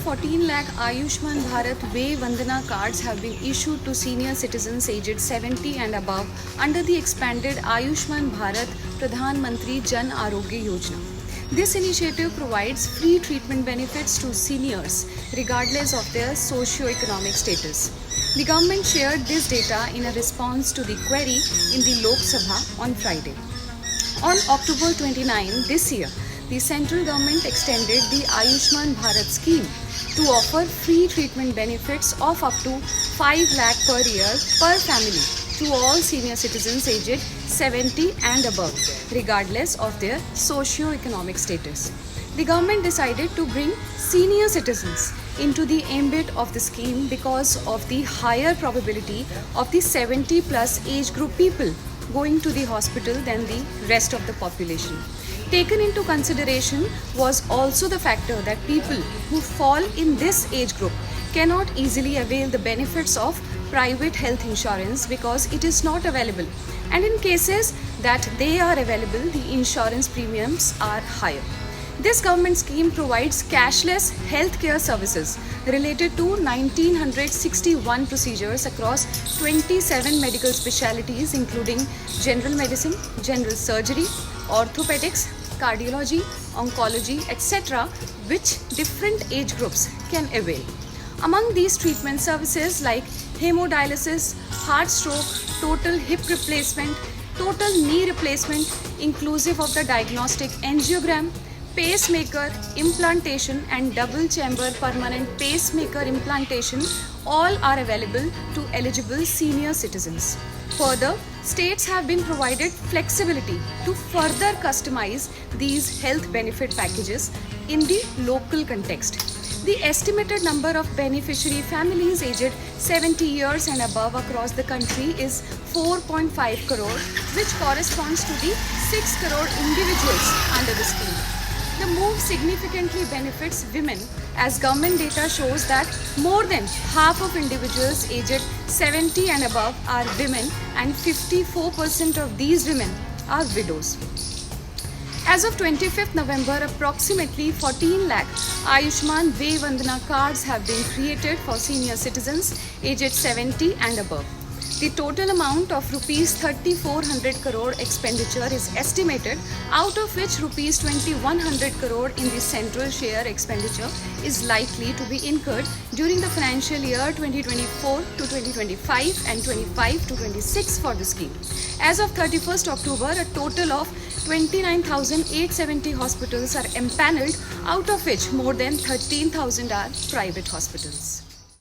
14 lakh Ayushman Bharat Vay Vandana cards have been issued to senior citizens aged 70 and above under the expanded Ayushman Bharat Pradhan Mantri Jan Arogya Yojana. This initiative provides free treatment benefits to seniors regardless of their socio-economic status. The government shared this data in a response to the query in the Lok Sabha on Friday. On October 29 this year, the central government extended the Ayushman Bharat scheme to offer free treatment benefits of up to 5 lakh per year per family to all senior citizens aged 70 and above, regardless of their socio-economic status. The government decided to bring senior citizens into the ambit of the scheme because of the higher probability of the 70 plus age group people going to the hospital than the rest of the population. Taken into consideration was also the factor that people who fall in this age group cannot easily avail the benefits of private health insurance because it is not available, and in cases that they are available, the insurance premiums are higher. This government scheme provides cashless healthcare services related to 1961 procedures across 27 medical specialties including general medicine, general surgery, orthopedics, cardiology, oncology, etc., which different age groups can avail. Among these treatment services like hemodialysis, heart stroke, total hip replacement, total knee replacement inclusive of the diagnostic angiogram, pacemaker implantation and double chamber permanent pacemaker implantation all are available to eligible senior citizens. Further, states have been provided flexibility to further customize these health benefit packages in the local context. The estimated number of beneficiary families aged 70 years and above across the country is 4.5 crore, which corresponds to the 6 crore individuals under the scheme. The move significantly benefits women as government data shows that more than half of individuals aged 70 and above are women and 54% of these women are widows. As of 25th November, approximately 14 lakh Ayushman Vay Vandana cards have been created for senior citizens aged 70 and above. The total amount of rupees 3,400 crore expenditure is estimated, out of which rupees 2,100 crore in the central share expenditure is likely to be incurred during the financial year 2024 to 2025 and 25 to 26 for the scheme. As of 31st October, a total of 29,870 hospitals are empaneled, out of which more than 13,000 are private hospitals.